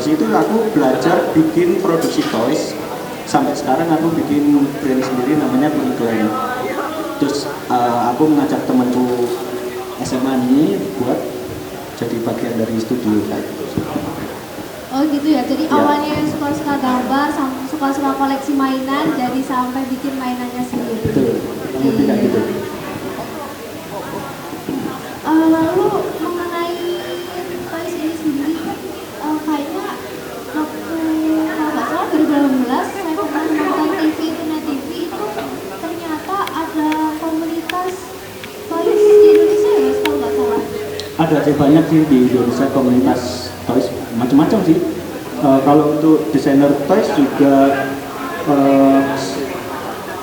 situ aku belajar bikin produksi toys. Sampai sekarang aku bikin brand sendiri namanya Uniclan. Terus aku mengajak temanku SMA ini buat jadi bagian dari studio kayak gitu. Oh gitu ya, jadi awalnya yang suka-suka gambar, suka-suka koleksi mainan, jadi sampai bikin mainannya sendiri. Betul, lebih kayak gitu. Lalu mengenai toys ini sendiri, kayaknya waktu kalau nggak salah 2018 saya pernah nonton TV, Internet TV itu ternyata ada komunitas toys di Indonesia ya, kalau nggak salah. Ada sih, banyak sih di Indonesia komunitas toys, macam-macam sih. Kalau untuk desainer toys juga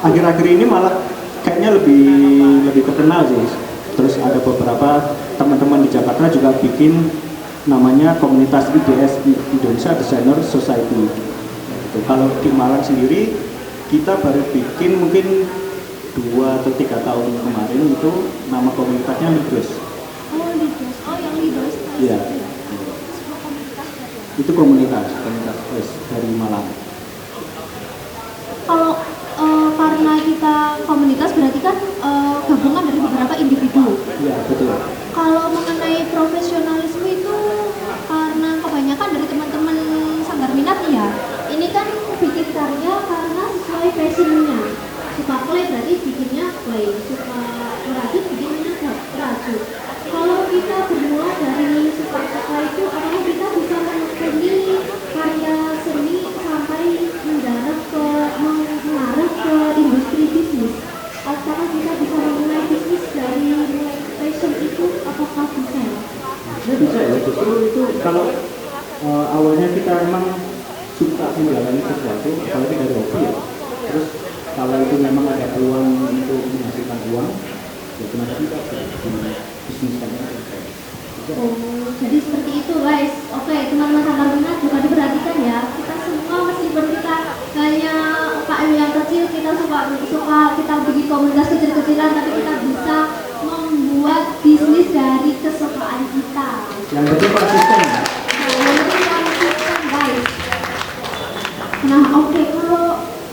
akhir-akhir ini malah kayaknya lebih terkenal sih. Terus ada beberapa teman-teman di Jakarta juga bikin namanya komunitas IDS, Indonesia Designer Society. Kalau di Malang sendiri kita baru bikin mungkin 2 atau 3 tahun kemarin, itu nama komunitasnya Lidos. Oh Lidos, oh yang Lidos. Iya. Itu komunitas toys dari Malang. Kalau karena kita komunitas berarti kan gabungan dari beberapa individu. Iya, betul. Kalau mengenai profesionalisme itu karena kebanyakan dari teman-teman sanggar minat ya, ini kan bikin karya karena sesuai passionnya. Suka clay berarti bikinnya clay, suka merajut bikinnya merajut. Kalau kita bermula dari suka itu, apakah kita bisa menekuni karya seni sampai mengarah ke industri bisnis? Apakah kita bisa memulai bisnis dari mulai passion itu? Apakah bisa? Ya bisa ya, justru itu kalau awalnya kita emang suka menjalani sesuatu, apalagi dari hobi ya. Terus kalau itu memang ada peluang untuk menghasilkan uang, ya kenapa tidak bisniskan aja. Oh, jadi seperti itu guys. Oke, teman-teman sanggar minat juga diperhatikan ya. Kita semua meskipun kita hanya UKM yang kecil, kita suka kita bikin komunitas kecil-kecilan, tapi kita bisa membuat bisnis dari kesukaan kita. Yang penting konsisten ya. Nah, yang penting konsisten guys. Nah, oke,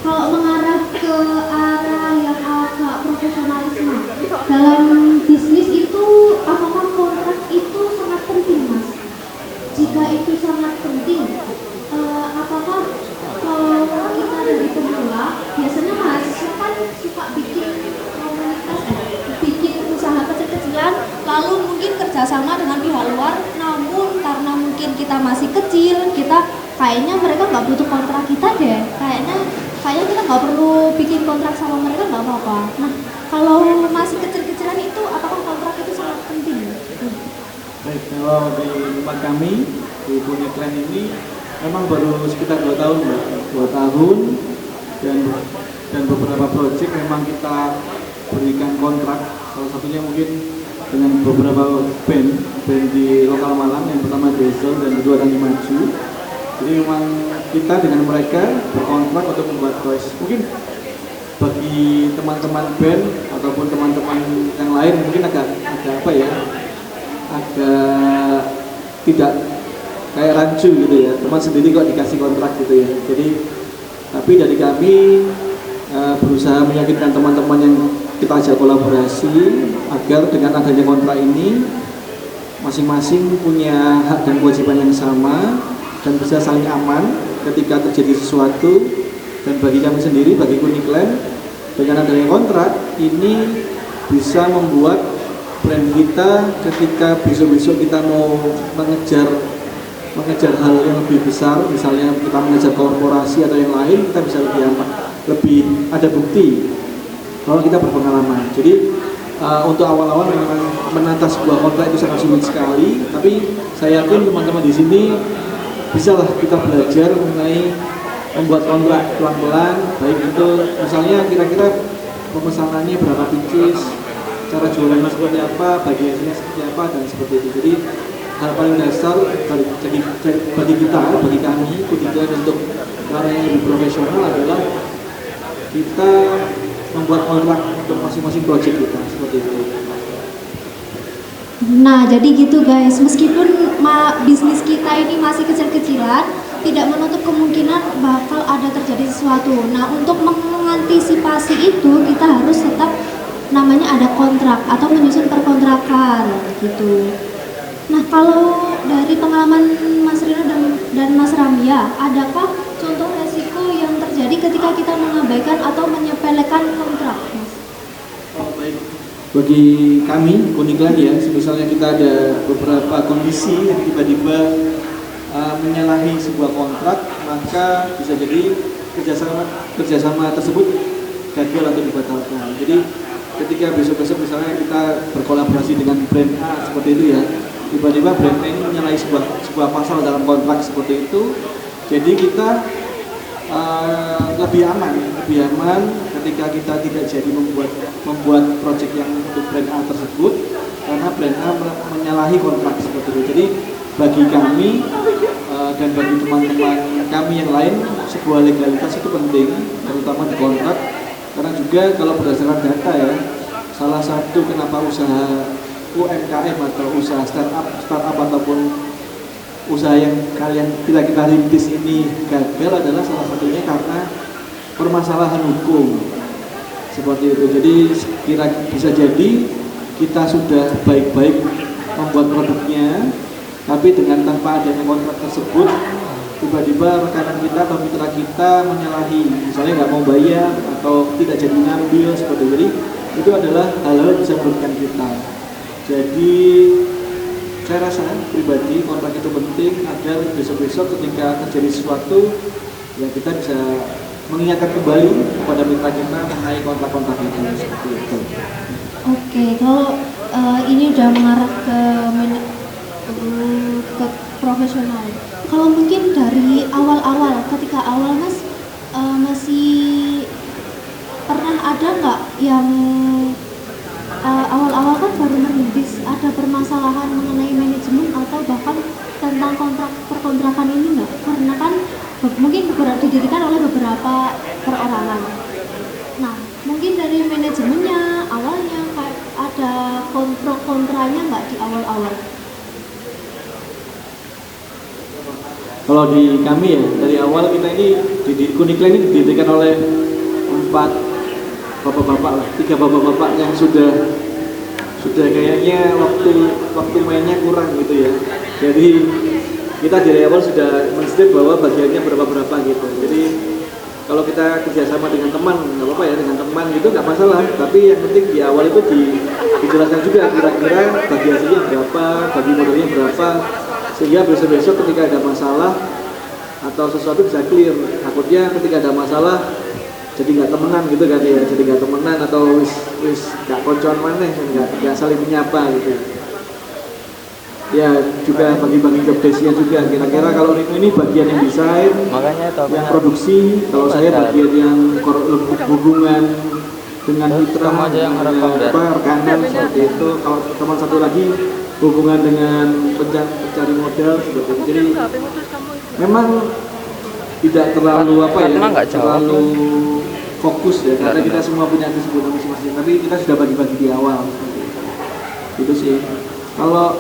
kalau mengarah ke arah yang agak profesionalisme dalam bisnis itu, apakah kontrak itu sangat penting mas? Jika itu sangat penting, apakah kalau kita dari pemula, biasanya mahasiswa kan suka bikin komunitas, bikin usaha kecil-kecilan, lalu mungkin kerjasama dengan pihak luar, namun karena mungkin kita masih kecil, kita kayaknya mereka nggak butuh kontrak kita deh, kayaknya kita nggak perlu bikin kontrak sama mereka, nggak apa-apa. Nah, kalau masih kecil-kecilan itu, apakah kontrak itu sangat penting? Baik, kalau di tempat kami di Uniclan ini memang baru sekitar 2 tahun, Mbak. 2 tahun dan beberapa proyek memang kita berikan kontrak. Salah satunya mungkin dengan beberapa band di lokal Malang, yang pertama Diesel dan kedua Tani Maju. Jadi memang kita dengan mereka berkontrak untuk membuat toys. Mungkin bagi teman-teman band ataupun teman-teman yang lain mungkin agak apa ya, agak tidak kayak rancu gitu ya, teman sendiri kok dikasih kontrak gitu ya. Jadi tapi dari kami berusaha meyakinkan teman-teman yang kita ajak kolaborasi agar dengan adanya kontrak ini masing-masing punya hak dan kewajiban yang sama dan bisa saling aman ketika terjadi sesuatu. Dan bagi kami sendiri, bagi Uniclan, dengan adanya kontrak ini bisa membuat brand kita ketika besok-besok kita mau mengejar hal yang lebih besar, misalnya kita mengejar korporasi atau yang lain, kita bisa lebih ada bukti kalau kita berpengalaman. Jadi untuk awal-awal memang menata sebuah kontrak itu sangat sulit sekali, tapi saya yakin teman-teman di sini bisalah kita belajar mengenai membuat kontrak pelan-pelan, baik itu misalnya kira-kira pemesanannya berapa pieces, cara jualannya seperti apa, bagi hasilnya seperti apa, dan seperti itu. Jadi hal paling dasar bagi kita, bagi kami, ketiga untuk karya yang lebih profesional adalah kita membuat kontrak untuk masing-masing proyek kita, seperti itu. Nah, jadi gitu guys, meskipun bisnis kita ini masih kecil-kecilan, tidak menutup kemungkinan bakal ada terjadi sesuatu. Nah, untuk mengantisipasi itu kita harus tetap namanya ada kontrak atau menyusun perkontrakan gitu. Nah, kalau dari pengalaman Mas Rino dan Mas Ramya, adakah contoh resiko yang terjadi ketika kita mengabaikan atau menyepelekan kontrak, Mas? Oh, baik. Bagi kami, Uniklan ya, misalnya kita ada beberapa kondisi yang tiba-tiba menyalahi sebuah kontrak, maka bisa jadi kerjasama tersebut gagal atau dibatalkan. Jadi ketika besok-besok misalnya kita berkolaborasi dengan brand A seperti itu ya, tiba-tiba brand A ini menyalahi sebuah pasal dalam kontrak seperti itu, jadi kita lebih aman ketika kita tidak jadi membuat project yang untuk brand A tersebut karena brand A menyalahi kontrak seperti itu. Jadi bagi kami dan bagi teman-teman kami yang lain, sebuah legalitas itu penting, terutama di kontrak, karena juga kalau berdasarkan data ya, salah satu kenapa usaha UMKM atau usaha startup ataupun usaha yang kita rintis ini gagal adalah salah satunya karena permasalahan hukum seperti itu. Jadi bisa jadi kita sudah baik-baik membuat produknya, tapi dengan tanpa adanya kontrak tersebut, tiba-tiba rekanan kita atau mitra kita menyalahi, misalnya nggak mau bayar atau tidak jadi ngambil seperti itu. Jadi itu adalah hal-hal yang bisa merugikan kita. Jadi saya rasa pribadi kontrak itu penting agar besok-besok ketika terjadi sesuatu ya kita bisa mengingatkan kembali kepada mitra kita mengenai kontrak-kontrak itu seperti itu. Oke, kalau ini udah mengarah ke profesional. Kalau mungkin dari awal-awal, ketika awal Mas masih pernah ada nggak yang awal-awal kan baru merintis, ada permasalahan mengenai manajemen atau bahkan tentang perkontrakan ini nggak? Karena kan mungkin didirikan oleh beberapa perorangan. Nah, mungkin dari manajemennya awalnya kayak ada kontranya nggak di awal-awal? Kalau di kami ya, dari awal kita ini di Uniklan ini didirikan oleh 3 bapak-bapak yang sudah kayaknya waktu mainnya kurang gitu ya. Jadi kita dari awal sudah men-state bahwa bagiannya berapa gitu. Jadi kalau kita kerjasama dengan teman nggak apa-apa ya, dengan teman gitu nggak masalah. Tapi yang penting di awal itu dijelaskan juga kira-kira bagi hasilnya berapa, bagi modalnya berapa, sehingga besok-besok ketika ada masalah atau sesuatu bisa clear. Takutnya ketika ada masalah jadi nggak temenan gitu kan ya, jadi nggak temenan atau wis nggak koncoan maneh, nggak saling menyapa gitu. Ya juga bagi-bagi job desk-nya juga, kira-kira kalau ini bagian yang desain, yang produksi, kalau saya bagian yang hubungan dengan mitra, rekanan seperti itu. Kalau teman satu lagi hubungan dengan pencari modal seperti itu. Jadi memang tidak terlalu terlalu fokus ya, karena kita semua punya kesibukan masing-masing. Tapi kita sudah bagi-bagi di awal. Itu sih. Kalau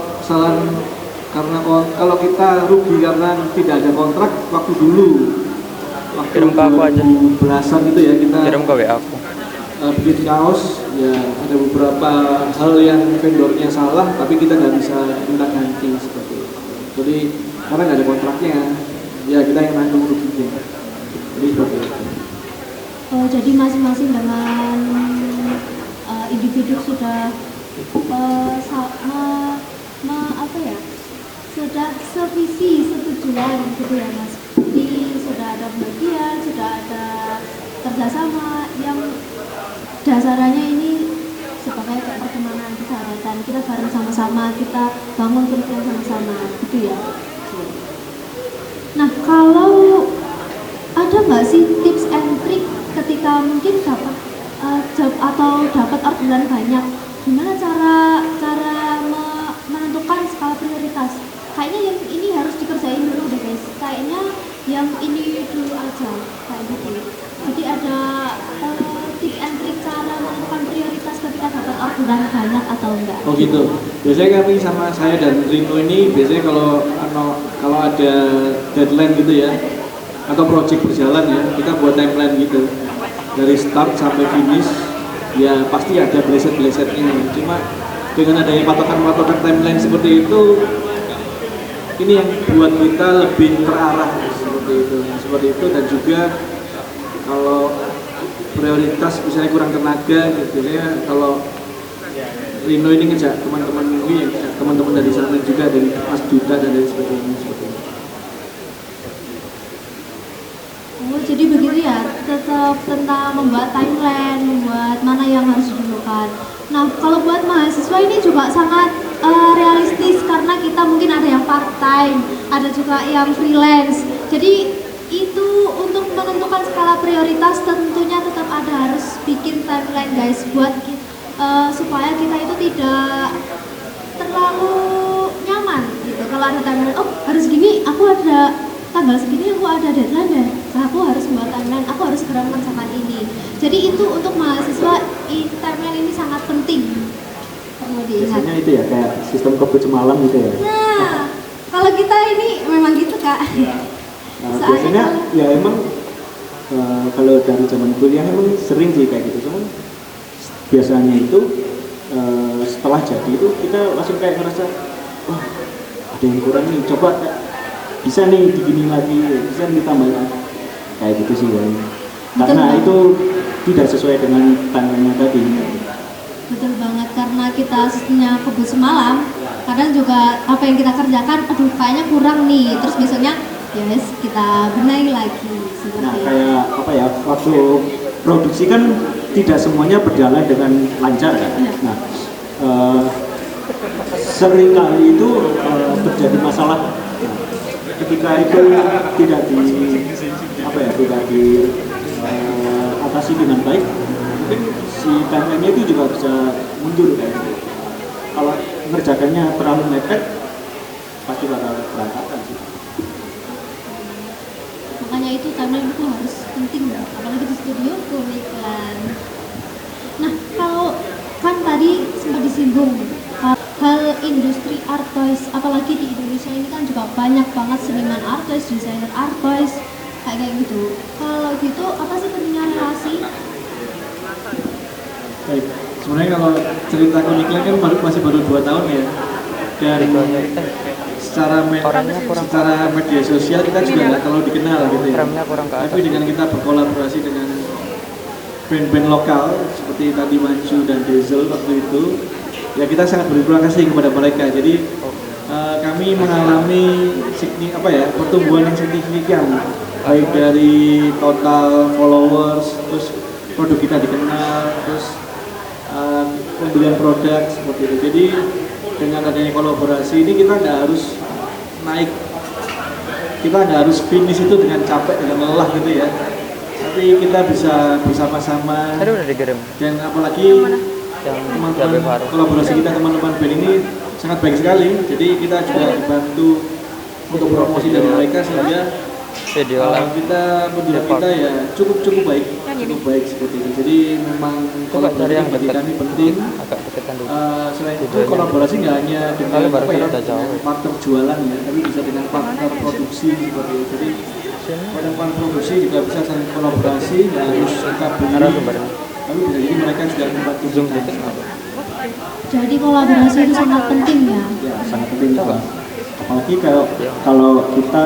kita rugi karena tidak ada kontrak waktu dulu, waktu 2010-an gitu ya, kita kirim ke WA aku. bikin kaos ya, ada beberapa hal yang vendornya salah tapi kita nggak bisa minta ganti seperti itu. Jadi karena nggak ada kontraknya ya kita yang nanggung ruginya. Jadi seperti itu. Jadi masing-masing dengan individu sudah sudah sevisi, setujuan gitu ya Mas. Jadi sudah ada bagian, sudah ada kerjasama yang dasarnya ini sebagai pertemanan, persahabatan, kita bareng sama-sama, kita bangun kerukunan sama-sama gitu ya. Nah, kalau ada nggak sih tips and trick ketika mungkin dapat job atau dapat orderan banyak, gimana cara menentukan skala prioritas? Kayaknya yang ini harus dikerjain dulu deh guys, kayaknya yang ini dulu aja kayak gitu. Jadi ada tips and trick cara menentukan prioritas ketika dapat orderan banyak banget atau enggak? Oh gitu. Biasanya kami sama saya dan Rino ini biasanya kalau ada deadline gitu ya atau project berjalan ya, kita buat timeline gitu. Dari start sampai finish ya pasti ada bleset-blesetnya. Cuma dengan adanya patokan-patokan timeline seperti itu, ini yang buat kita lebih terarah seperti itu dan juga kalau prioritas misalnya kurang tenaga gitu ya, kalau Rino ini ngejak teman-teman ini, teman-teman dari sana juga, dari Mas Duta dan dari sebagainya seperti itu. Oh, jadi begitu ya, tetap tentang membuat timeline, membuat mana yang harus didulukan. Nah, kalau buat mahasiswa ini juga sangat realistis karena kita mungkin ada yang part time, ada juga yang freelance. Jadi itu untuk menentukan skala prioritas tentunya tetap ada harus bikin timeline guys buat supaya kita itu tidak terlalu nyaman gitu. Kalau ada timeline, oh harus gini, aku ada tanggal segini, aku ada deadline ya, aku harus membuat timeline, aku harus segera mengerjakan ini. Jadi itu untuk mahasiswa timeline ini sangat penting, perlu diingat. Biasanya itu ya kayak sistem kebut semalam gitu ya. Nah, kalau kita ini memang gitu kak. Nah, biasanya ya emang kalau dari zaman kuliah emang sering sih kayak gitu. Cuman biasanya itu setelah jadi itu kita langsung kayak ngerasa wah ada yang kurang nih, coba bisa nih digini lagi, bisa ditambahin kayak gitu sih ya. Karena itu tidak sesuai dengan timeline tadi. Betul banget, karena kita sistemnya kebut semalam, kadang juga apa yang kita kerjakan, aduh kayaknya kurang nih, terus besoknya yes kita benahi lagi seperti. Nah kayak apa ya, waktu produksi kan tidak semuanya berjalan dengan lancar kan. Ya. Nah sering kali itu terjadi masalah ketika itu tidak atasi dengan baik, mungkin si timeline-nya itu juga bisa mundur kayak gitu. Kalau ngerjakannya terlalu mepet pasti bakal berantakan sih. Makanya itu timeline itu harus penting, apalagi di studio keunikan. Nah, kalau kan tadi sempat disinggung hal industri art toys, apalagi di Indonesia ini kan juga banyak banget seniman art toys, desainer art toys kayak gitu. Kalau gitu apa sih pentingnya relasi? Baik, sebenarnya kalau cerita Uniklan kan masih baru 2 tahun ya, dan secara media sosial kita juga nggak terlalu dikenal gitu ya. Tapi dengan kita berkolaborasi dengan band-band lokal seperti tadi Maju dan Diesel waktu itu, ya kita sangat berterima kasih kepada mereka. Jadi kami mengalami pertumbuhan yang signifikan, baik dari total followers, terus produk kita dikenal, terus pembelian produk seperti itu. Jadi dengan adanya kolaborasi ini kita nggak harus naik, kita nggak harus finish itu dengan capek, dengan lelah gitu ya. Tapi kita bisa bersama-sama. Dan apalagi teman-teman kolaborasi kita, teman-teman band ini sangat baik sekali. Jadi kita juga dibantu untuk promosi dari mereka sehingga kita menurut kita ya cukup baik seperti itu. Jadi memang kolaborasi bagi kami penting. Selain itu kolaborasi nggak hanya dengan partner jualan ya, tapi bisa dengan partner produksi seperti itu. Jadi partner produksi juga bisa saling kolaborasi, nggak harus kita beli, tapi bisa jadi mereka juga membantu kita. Jadi kolaborasi itu sangat penting ya. Ya sangat penting Pak. Apalagi kalau kita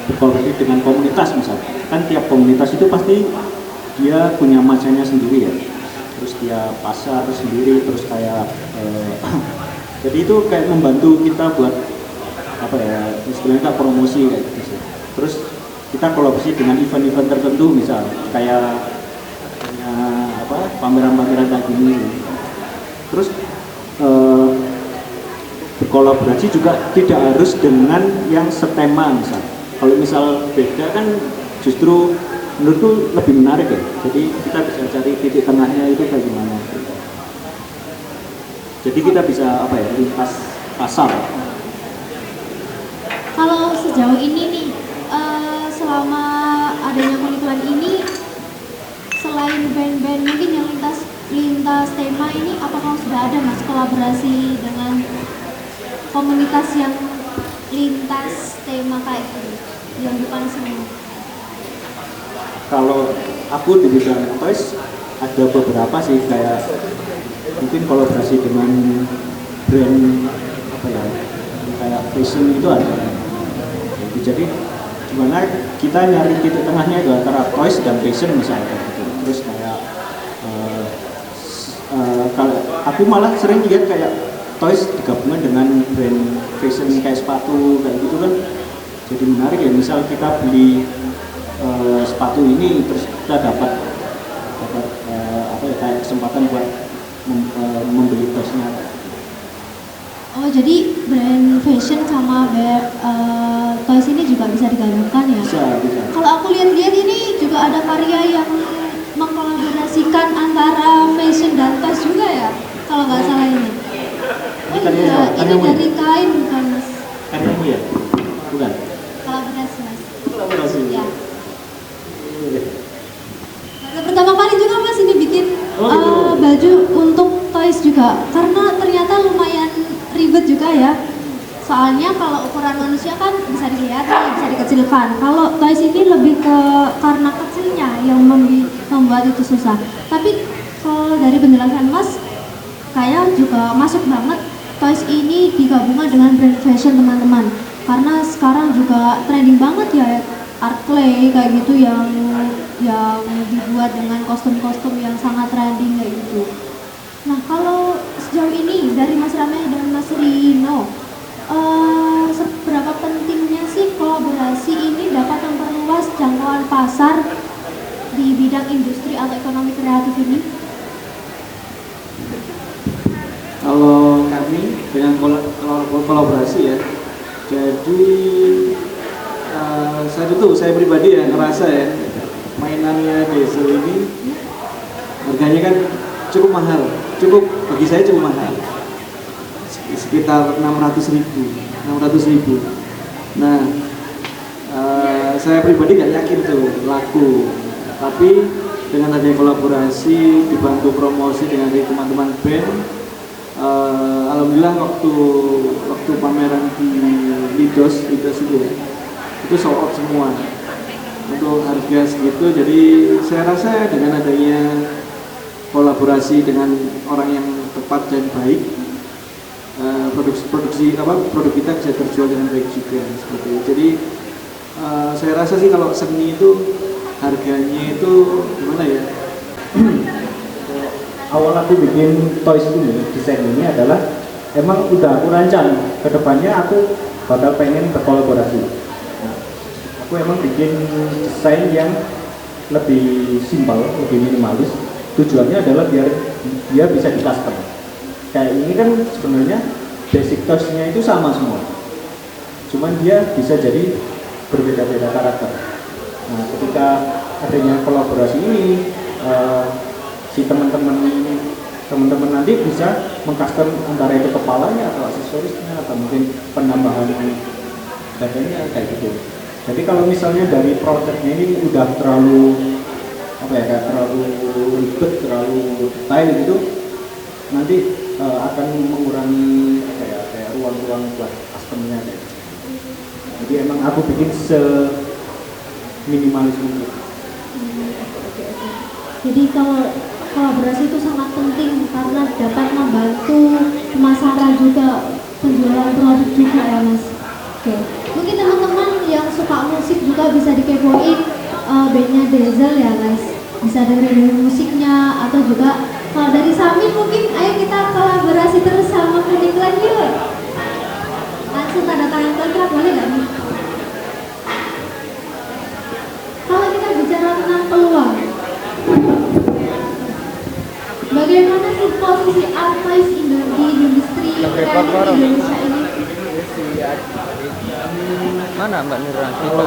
berkolaborasi dengan komunitas misalnya, kan tiap komunitas itu pasti dia punya masanya sendiri ya, terus dia pasar sendiri, terus kayak jadi itu kayak membantu kita buat apa ya, istilahnya promosi kayak gitu sih. Terus kita kolaborasi dengan event-event tertentu, misal kayak pameran-pameran kayak gini. Terus berkolaborasi juga tidak harus dengan yang setema misal. Kalau misal beda kan justru menurutku lebih menarik ya. Jadi kita bisa cari titik tengahnya itu kayak gimana. Jadi kita bisa lintas pasar. Kalau sejauh ini nih, selama adanya Uniklan ini, selain band-band mungkin yang lintas lintas tema ini apakah sudah ada mas kolaborasi dengan komunitas yang lintas tema kayak gitu, yang bukan semua? Kalau aku di bidang toys ada beberapa sih, kayak mungkin kolaborasi dengan brand apa ya, kayak fashion itu ada. Jadi gimana kita nyari titik tengahnya itu antara toys dan fashion misalnya gitu. Terus kayak kalau aku malah sering lihat kayak toys digabungkan dengan brand fashion kayak sepatu kayak gitu kan, jadi menarik ya. Misal kita beli sepatu ini terus kita dapat apa ya, kayak kesempatan buat membeli toysnya. Oh jadi brand fashion sama toys ini juga bisa digabungkan ya? Bisa. Kalau aku lihat-lihat ini juga ada karya yang mengkolaborasikan antara fashion dan toys juga ya, kalau nggak salah ini. Oh iya, ini dari kain bukan mas? Karyamu ya? Bukan? Kolaborasi mas. Kolaborasi? Ya. Baru pertama kali juga mas ini bikin baju untuk toys juga, karena ternyata lumayan ribet juga ya. Soalnya kalau ukuran manusia kan bisa dilihat, bisa dikecilkan. Kalau toys ini lebih ke karena kecilnya yang membuat itu susah. Tapi kalau dari penjelasan mas, kayak juga masuk banget toys ini digabungkan dengan brand fashion teman-teman. Karena sekarang juga trending banget ya art clay kayak gitu yang dibuat dengan kostum-kostum yang sangat trending kayak gitu. Nah kalau sejauh ini dari Mas Rame dan Mas Rino, seberapa pentingnya sih kolaborasi ini dapat memperluas jangkauan pasar di bidang industri atau ekonomi kreatif ini? Kalau kami dengan kolaborasi ya, jadi saya pribadi ya ngerasa ya mainannya Diesel ini harganya kan cukup mahal, bagi saya cukup mahal, sekitar 600.000. Nah, saya pribadi gak yakin tuh laku, tapi dengan adanya kolaborasi dibantu promosi dengan teman-teman band, alhamdulillah waktu pameran di Lidos itu ya, itu sold out semua untuk harga segitu. Jadi saya rasa dengan adanya kolaborasi dengan orang yang tepat dan baik, produk kita bisa terjual dengan baik juga seperti itu. Jadi saya rasa sih kalau seni itu harganya itu gimana ya? Awal aku bikin toys ini, desain ini adalah emang udah aku rancang kedepannya aku bakal pengen berkolaborasi. Nah, aku emang bikin desain yang lebih simpel, lebih minimalis. Tujuannya adalah biar dia bisa di custom. Kayak ini kan sebenarnya basic toys-nya itu sama semua, cuman dia bisa jadi berbeda-beda karakter. Nah, ketika adanya kolaborasi ini, si teman-teman nanti bisa mengcustom antara itu kepalanya atau aksesorisnya atau mungkin penambahan dadanya kayak gitu. Jadi kalau misalnya dari produknya ini udah terlalu terlalu ribet, terlalu detail gitu, nanti akan mengurangi kayak ruang-ruang buat customnya kayak gitu. Jadi emang aku bikin seminimalis mungkin. Jadi kalau kolaborasi itu sangat penting karena dapat membantu pemasaran juga, penjualan produk juga ya mas. Oke. Mungkin teman-teman yang suka musik juga bisa dikepoin bandnya Diesel ya guys. Bisa dengerin musiknya, atau juga kalau dari Samin mungkin ayo kita kolaborasi terus sama Kuniklan yuk. Langsung tanda tangan kontrak boleh nggak nih? Kalau kita bicara tentang peluang, bagaimana sih posisi artis di industri kreatif Indonesia ini? Mana Mbak Nira? Kalau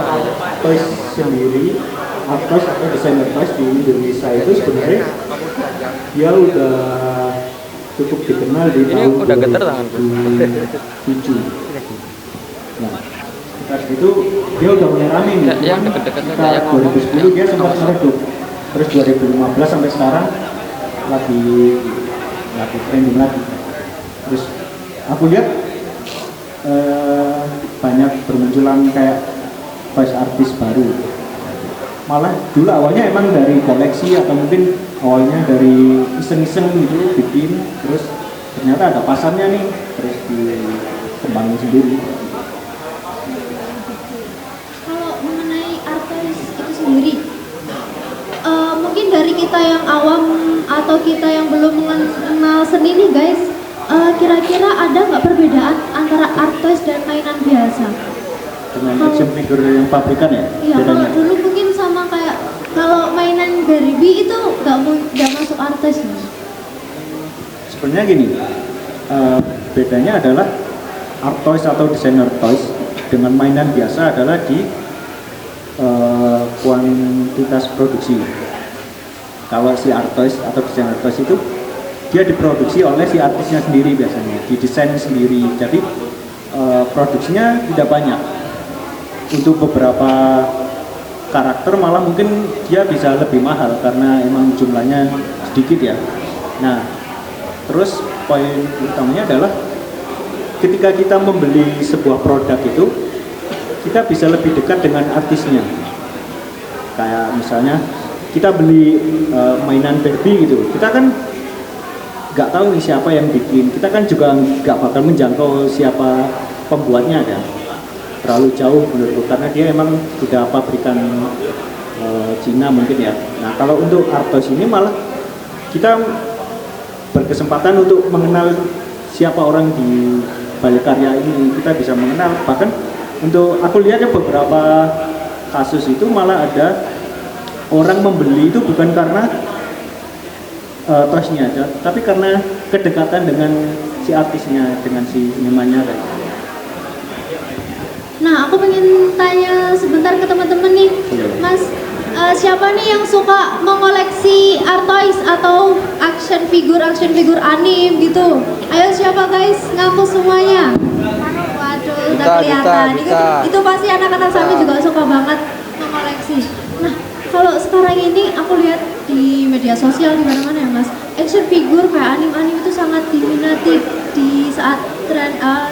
toys sendiri, toys atau desainer toys di Indonesia itu sebenarnya dia udah cukup dikenal di tahun udah getar tanganku. 2007. Nah, sekitar itu dia udah mulai rame nih. Yang dekat-dekat Sekitar 2010 dia sempat meredup. Terus 2015 sampai sekarang lagi trending lagi. Terus aku lihat banyak bermunculan kayak voice artist baru. Malah dulu awalnya emang dari koleksi atau mungkin awalnya dari iseng-iseng gitu bikin, terus ternyata ada pasarnya nih, terus dikembangin sendiri. Kalau mengenai artis itu sendiri, mungkin dari kita yang awam atau kita yang belum mengenal seni nih guys, kira-kira ada nggak perbedaan antara artis dan mainan biasa? Dengan action figure yang pabrikan ya? Iya, kalau dulu mungkin sama kayak kalau mainan Barbie itu nggak masuk artis nih. Sebenarnya gini, bedanya adalah art toys atau designer toys dengan mainan biasa adalah di kuantitas produksi. Kalau si art toys atau designer toys itu dia diproduksi oleh si artisnya sendiri biasanya, didesain sendiri. Jadi produksinya tidak banyak. Untuk beberapa karakter malah mungkin dia bisa lebih mahal karena emang jumlahnya sedikit ya. Nah, terus poin utamanya adalah ketika kita membeli sebuah produk itu, kita bisa lebih dekat dengan artisnya. Kayak misalnya kita beli mainan Barbie gitu, kita kan nggak tahu nih siapa yang bikin, kita kan juga nggak bakal menjangkau siapa pembuatnya kan, terlalu jauh menurutku karena dia emang sudah pabrikan Cina mungkin ya. Nah kalau untuk art toys ini malah kita berkesempatan untuk mengenal siapa orang di balik karya ini, kita bisa mengenal. Bahkan untuk aku lihat ya beberapa kasus itu malah ada orang membeli itu bukan karena toysnya aja, tapi karena kedekatan dengan si artisnya, dengan si senimannya kayak. Nah, aku pengen tanya sebentar ke teman-teman nih, Mas, siapa nih yang suka mengoleksi art toys atau action figure anim gitu? Ayo siapa guys, ngaku semuanya. Waduh, udah kelihatan. Itu pasti anak-anak Sami juga suka banget mengoleksi. Nah, kalau sekarang ini aku lihat di media sosial di mana-mana ya Mas, action figure kayak anim-anim itu sangat diminati di saat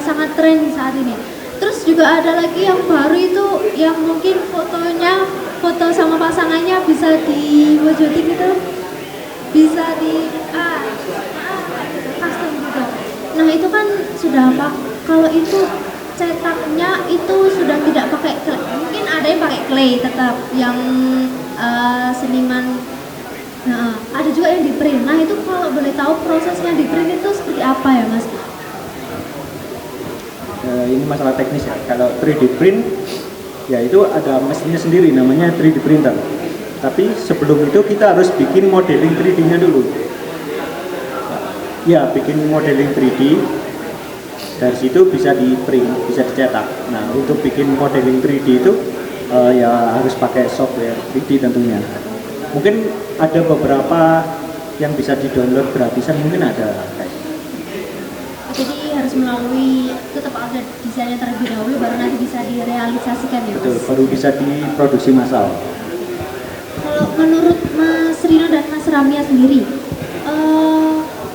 sangat tren saat ini. Terus juga ada lagi yang baru itu yang mungkin foto sama pasangannya bisa diwujudin gitu, bisa custom gitu. Nah itu kan sudah apa? Kalau itu cetaknya itu sudah tidak pakai clay. Mungkin ada yang pakai clay tetap yang seniman. Nah, ada juga yang di print. Nah itu kalau boleh tahu prosesnya di print itu seperti apa ya Mas? Ini masalah teknis ya. Kalau 3D print ya itu ada mesinnya sendiri namanya 3D printer. Tapi sebelum itu kita harus bikin modeling 3D-nya dulu. Ya, bikin modeling 3D. Dari situ bisa di print, bisa dicetak. Nah, untuk bikin modeling 3D itu ya harus pakai software 3D tentunya. Mungkin ada beberapa yang bisa di-download gratisan, mungkin ada. Jadi harus melalui tetap ada desainnya terlebih dahulu baru nanti bisa direalisasikan ya Mas? Betul, baru bisa diproduksi massal. Kalau menurut Mas Rino dan Mas Ramia sendiri,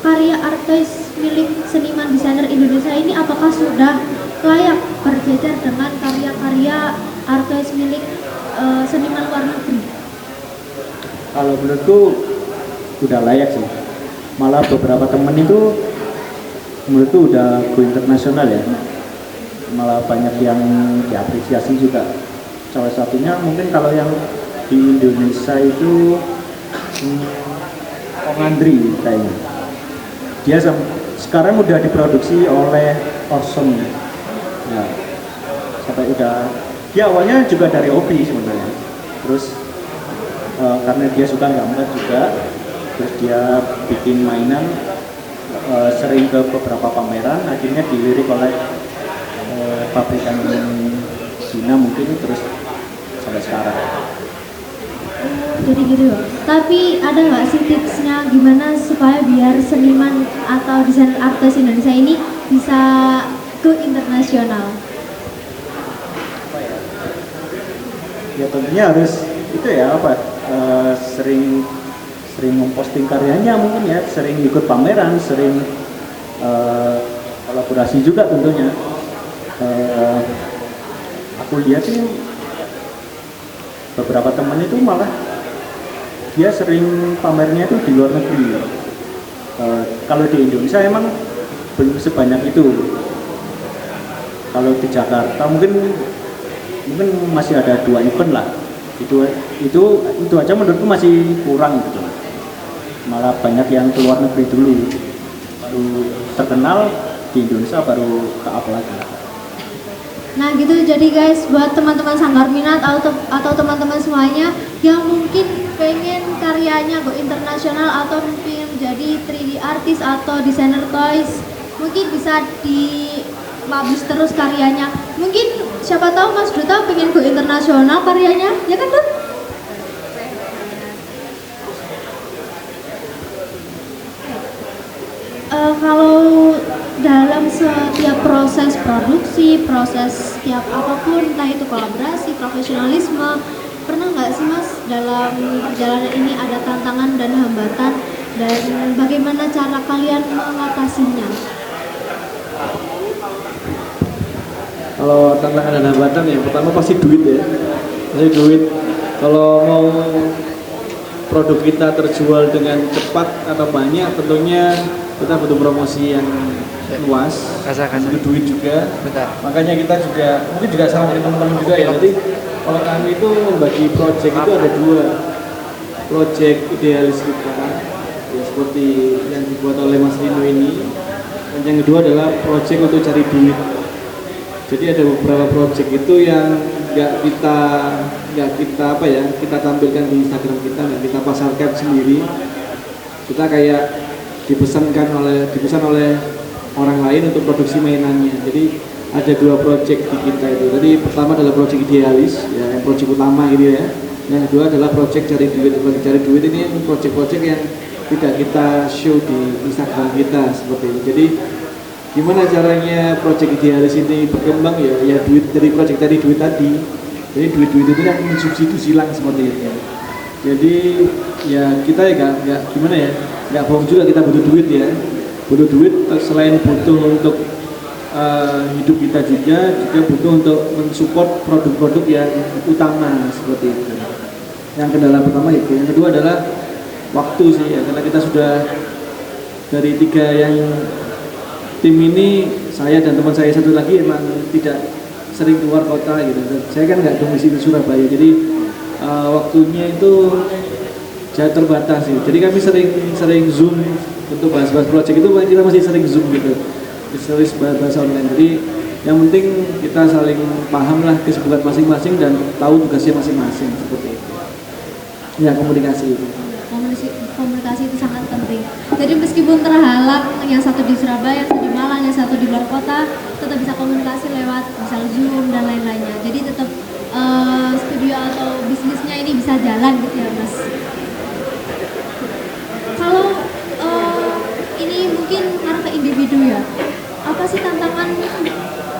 karya artis milik seniman desainer Indonesia ini apakah sudah layak berjejer dengan karya-karya artis milik seniman luar negeri? Kalau menurutku udah layak sih. Malah beberapa temen itu menurutku udah go internasional ya. Malah banyak yang diapresiasi juga. Salah satunya mungkin kalau yang di Indonesia itu Ong Andri kayaknya. Dia sekarang udah diproduksi oleh Orson. Ya, sampai udah. Dia awalnya juga dari hobi sebenarnya. Terus karena dia suka gambar juga, terus dia bikin mainan, sering ke beberapa pameran, akhirnya dilirik oleh pabrikan Cina mungkin, terus sampai sekarang. Jadi gitu. Tapi ada nggak sih tipsnya gimana supaya biar seniman atau desainer artis Indonesia ini bisa go internasional? Ya tentunya harus itu ya apa, sering sering memposting karyanya mungkin ya, sering ikut pameran, sering kolaborasi juga tentunya. Aku lihat sih beberapa teman itu malah dia sering pamernya itu di luar negeri. Kalau di Indonesia emang belum sebanyak itu. Kalau di Jakarta mungkin masih ada 2 event lah. Itu aja menurutku masih kurang gitu. Malah banyak yang keluar negeri dulu, baru terkenal di Indonesia baru ke up lagi. Nah gitu, jadi guys, buat teman-teman Sanggar Minat atau teman-teman semuanya yang mungkin pengen karyanya go internasional atau mungkin jadi 3D artis atau desainer toys, mungkin bisa dipublish terus karyanya. Mungkin siapa tahu Mas Duta pengen go internasional karyanya, ya kan Dut? Kalau dalam setiap proses produksi, proses setiap apapun, entah itu kolaborasi, profesionalisme, pernah nggak sih Mas dalam perjalanan ini ada tantangan dan hambatan, dan bagaimana cara kalian mengatasinya? Kalau tantangan dan hambatan yang pertama pasti duit ya. Pasti duit. Kalau mau produk kita terjual dengan cepat atau banyak, tentunya kita butuh promosi yang luas, butuh duit juga. Bentar. Makanya kita juga mungkin juga sama dengan teman-teman juga ya. Jadi kalau kami itu membagi project itu ada 2 project idealis kita, ya seperti yang dibuat oleh Mas Rino ini. Dan yang kedua adalah project untuk cari duit. Jadi ada beberapa project itu yang nggak kita kita tampilkan di Instagram kita, nggak kita pasarkan sendiri. Kita kayak dipesan oleh orang lain untuk produksi mainannya. Jadi ada 2 project di kita itu. Jadi pertama adalah project idealis, ya yang project utama gitu ya. Yang kedua adalah project cari duit. Project cari duit ini project-project yang tidak kita show di Instagram kita seperti itu. Jadi gimana caranya project idealis ini berkembang ya duit dari project cari duit tadi. Jadi duit-duit itu kan mensubsidi silang seperti itu. Jadi ya kita ya nggak gimana ya, nggak bohong juga, kita butuh duit ya, butuh duit. Selain butuh untuk hidup kita juga butuh untuk mensupport produk-produk yang utama seperti itu. Yang kendala pertama itu. Yang kedua adalah waktu sih ya, karena kita sudah dari 3 yang tim ini, saya dan teman saya satu lagi emang tidak sering keluar kota gitu. Saya kan nggak domisili Surabaya, jadi waktunya itu jauh terbatas sih. Jadi kami sering zoom untuk bahas-bahas project itu, kita masih sering zoom gitu, sering bahas online. Jadi yang penting kita saling paham lah kesibukan masing-masing dan tahu tugasnya masing-masing seperti itu. Ya komunikasi Komunikasi itu sangat penting. Jadi meskipun terhalang, yang satu di Surabaya, yang satu di Malang, yang satu di luar kota, tetap bisa komunikasi lewat misal Zoom dan lain-lainnya. Jadi tetap studio atau bisnisnya ini bisa jalan gitu ya Mas. Kalau ini mungkin karena ke individu ya, apa sih tantangan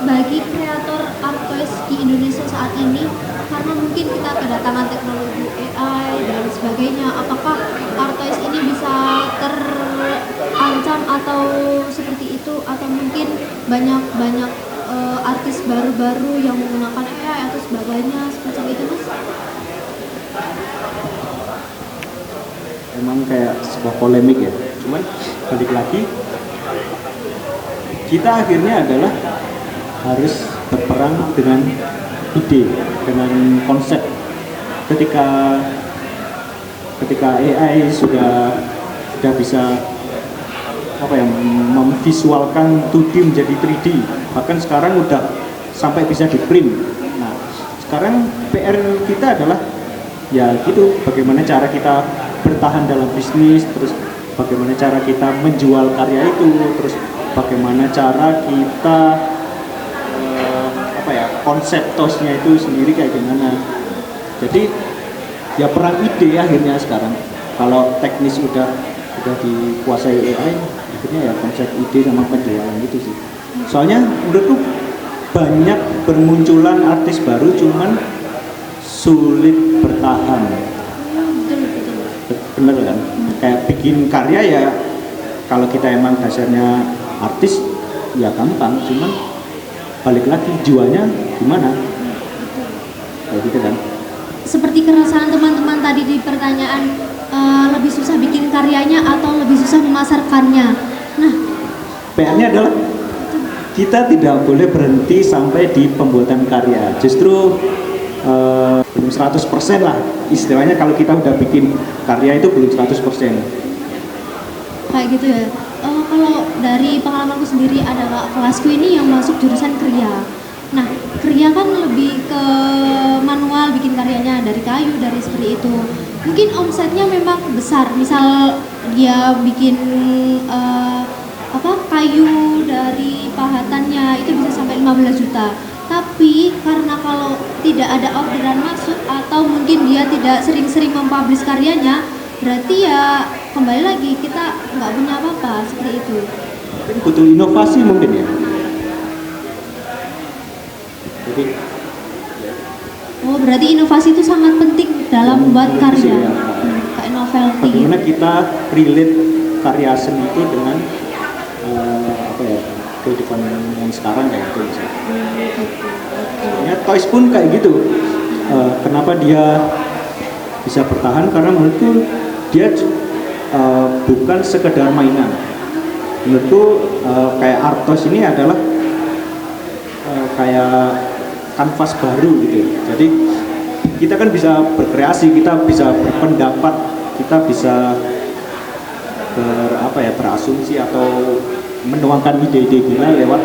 bagi kreator art toys di Indonesia saat ini? Karena mungkin kita kedatangan teknologi AI dan sebagainya. Apakah art toys ini bisa terancam atau seperti itu, atau mungkin banyak artis baru-baru yang menggunakan AI atau sebagainya seperti itu Mas? Emang kayak sebuah polemik ya. Cuman balik lagi, kita akhirnya adalah harus berperang dengan ide, dengan konsep. Ketika AI sudah bisa memvisualkan 2D menjadi 3D, bahkan sekarang udah sampai bisa di print. Nah, sekarang PR kita adalah ya gitu, bagaimana cara kita bertahan dalam bisnis, terus bagaimana cara kita menjual karya itu, terus bagaimana cara kita konsep tosnya itu sendiri kayak gimana. Jadi ya perang ide akhirnya sekarang. Kalau teknis udah dikuasai AI, akhirnya ya konsep ide sama penjualan itu sih. Soalnya menurutku banyak bermunculan artis baru, cuman sulit bertahan. Betul. Bener kan? kayak bikin karya ya, kalau kita emang dasarnya artis ya gampang, cuman balik lagi jiwanya gimana kayak gitu kan. Seperti keresahan teman-teman tadi di pertanyaan, lebih susah bikin karyanya atau lebih susah memasarkannya. Nah, PR-nya adalah kita tidak boleh berhenti sampai di pembuatan karya. Justru belum 100% lah istilahnya, kalau kita udah bikin karya itu belum 100%. kayak gitu ya. Kalau dari pengalamanku sendiri, ada kelasku ini yang masuk jurusan kriya. Nah, kriya kan lebih ke manual bikin karyanya, dari kayu, dari seperti itu. Mungkin omsetnya memang besar. Misal dia bikin kayu dari pahatannya itu bisa sampai 15 juta. Tapi karena kalau tidak ada orderan masuk atau mungkin dia tidak sering-sering mempublish karyanya, berarti ya kembali lagi kita nggak punya apa-apa, seperti itu. Mungkin butuh inovasi mungkin ya. Jadi berarti inovasi itu sangat penting dalam membuat karya. ya, Kayak novelty. bagaimana kita relate karya seni itu dengan kehidupan yang sekarang kayak gitu misalnya. Ya, Toys pun kayak gitu. Kenapa dia bisa bertahan? Karena menurutku dia bukan sekedar mainan. Menurutku kayak Art Toys ini adalah kayak kanvas baru gitu. Jadi kita kan bisa berkreasi, kita bisa berpendapat, kita bisa berasumsi atau menuangkan ide-ide gila lewat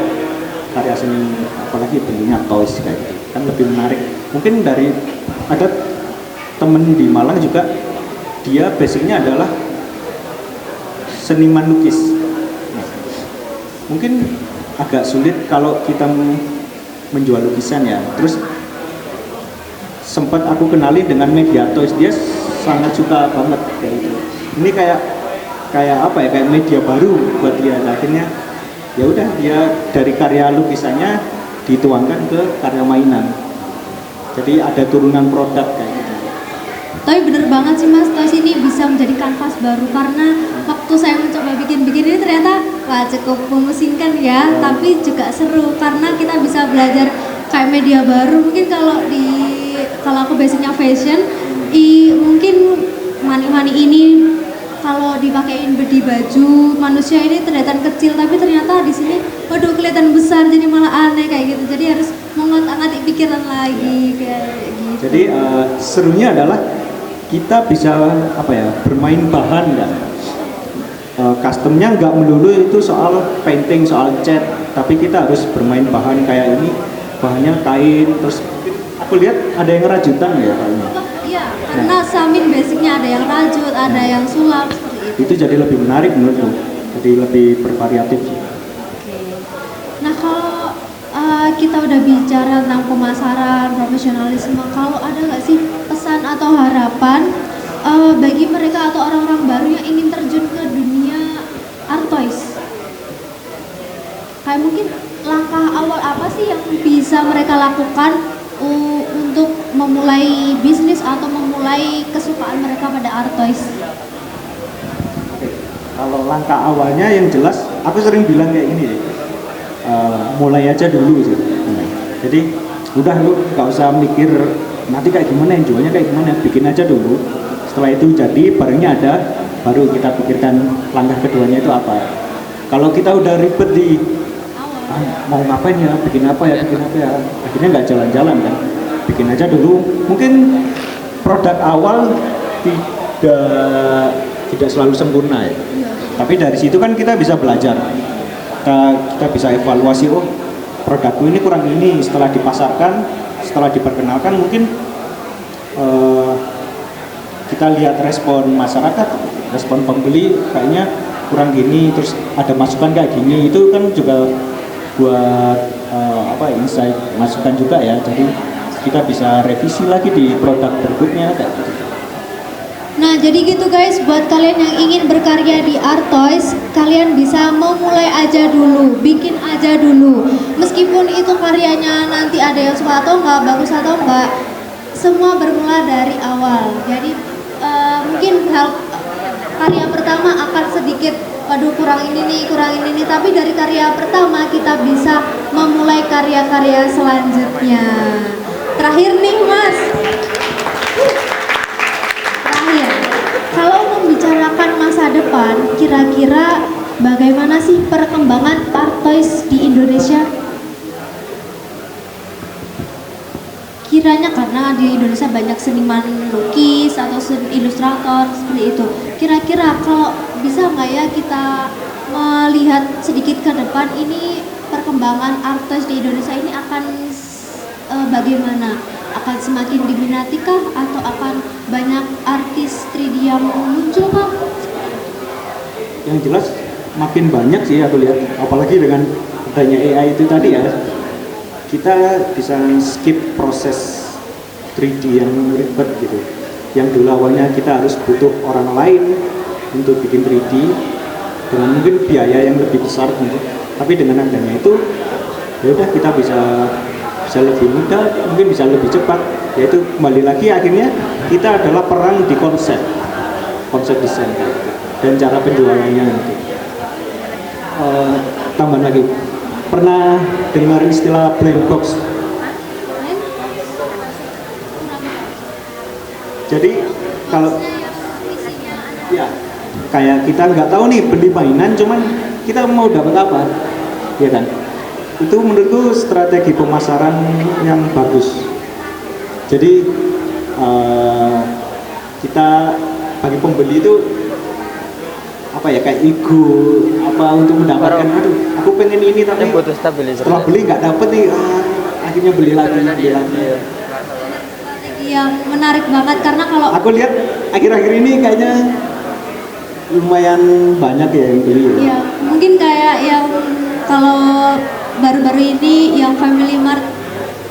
karya seni, apalagi bentuknya toys kayak gitu kan lebih menarik. Mungkin dari ada temen di Malang juga, dia basicnya adalah seniman lukis. Nah, mungkin agak sulit kalau kita menjual lukisan ya. Terus sempat aku kenali dengan media toys, dia sangat suka banget kayak gitu. Ini kayak media baru buat dia. Nah, akhirnya ya udah, dia dari karya lukisannya dituangkan ke karya mainan. Jadi ada turunan produk kayak gitu. Tapi bener banget sih Mas, toys ini bisa menjadi kanvas baru, karena waktu saya mencoba bikin-bikin ini ternyata cukup memusingkan ya, tapi juga seru karena kita bisa belajar kayak media baru. Mungkin kalau aku basicnya fashion, mungkin mani-mani ini kalau dipakein di baju manusia ini terlihat kecil, tapi ternyata di sini waduh kelihatan besar, jadi malah aneh kayak gitu. Jadi harus mengotak-atik pikiran lagi kayak gitu. Jadi serunya adalah kita bisa bermain bahan kan. Customnya nggak melulu itu soal painting, soal cat, tapi kita harus bermain bahan kayak ini, bahannya kain, terus aku lihat ada yang rajutan ya kayaknya. Iya, karena Samin basicnya ada yang rajut, ada yang sulap, seperti itu. Itu jadi lebih menarik menurutku, jadi lebih bervariatif. Oke. Nah, kalau kita udah bicara tentang pemasaran, profesionalisme, kalau ada nggak sih pesan atau harapan bagi mereka atau orang-orang baru yang ingin terjun ke dunia art toys? Kayak mungkin langkah awal apa sih yang bisa mereka lakukan untuk memulai bisnis atau memulai kesukaan mereka pada art toys? Oke. Kalau langkah awalnya yang jelas, aku sering bilang kayak gini ya, mulai aja dulu gitu. Jadi udah lu nggak usah mikir nanti kayak gimana, yang jualnya kayak gimana, bikin aja dulu. Setelah itu jadi, barangnya ada, baru kita pikirkan langkah keduanya itu apa. Kalau kita udah ribet di mau ngapain ya, bikin apa ya, akhirnya nggak jalan-jalan kan. Bikin aja dulu. Mungkin produk awal tidak selalu sempurna ya, tapi dari situ kan kita bisa belajar, kita bisa evaluasi, oh produkku ini kurang ini. Setelah dipasarkan, setelah diperkenalkan, mungkin kita lihat respon masyarakat, respon pembeli kayaknya kurang gini, terus ada masukan kayak gini, itu kan juga buat insight, masukan juga ya. Jadi kita bisa revisi lagi di produk berikutnya kayak gitu. Nah, jadi gitu guys, buat kalian yang ingin berkarya di art toys, kalian bisa memulai aja dulu, bikin aja dulu. Meskipun itu karyanya nanti ada yang suka atau enggak, bagus atau enggak, semua bermula dari awal. Jadi mungkin karya pertama akan sedikit, waduh kurang ini nih, tapi dari karya pertama kita bisa memulai karya-karya selanjutnya. Terakhir nih Mas, terakhir, kalau membicarakan masa depan, kira-kira bagaimana sih perkembangan Partoys di Indonesia? Kiranya karena di Indonesia banyak seniman lukis atau ilustrator seperti itu. Kira-kira kalau bisa nggak ya kita melihat sedikit ke depan ini perkembangan Partoys di Indonesia ini akan bagaimana? Akan semakin diminati kah atau akan banyak artis 3D yang muncul kah? Yang jelas makin banyak sih aku lihat, apalagi dengan adanya AI itu tadi ya, kita bisa skip proses 3D yang ribet gitu. Yang dulu awalnya kita harus butuh orang lain untuk bikin 3D dengan mungkin biaya yang lebih besar gitu. Tapi dengan adanya itu, ya udah kita bisa lebih mudah, mungkin bisa lebih cepat. Yaitu kembali lagi akhirnya kita adalah perang di konsep desain dan cara penjualannya. Tambah lagi, pernah dengar istilah black box? Jadi kalau ya kayak kita nggak tahu nih beli mainan, cuman kita mau dapat apa, ya kan? Itu menurutku strategi pemasaran yang bagus. Jadi kita bagi pembeli itu apa ya, kayak ego apa untuk mendapatkan, aduh aku pengen ini tapi Yang butuh stabilizer. setelah beli nggak dapet nih, akhirnya beli lagi. Strategi yang menarik banget karena kalau Aku lihat akhir-akhir ini kayaknya lumayan banyak ya yang beli. ya mungkin kayak yang kalau baru-baru ini yang Family Mart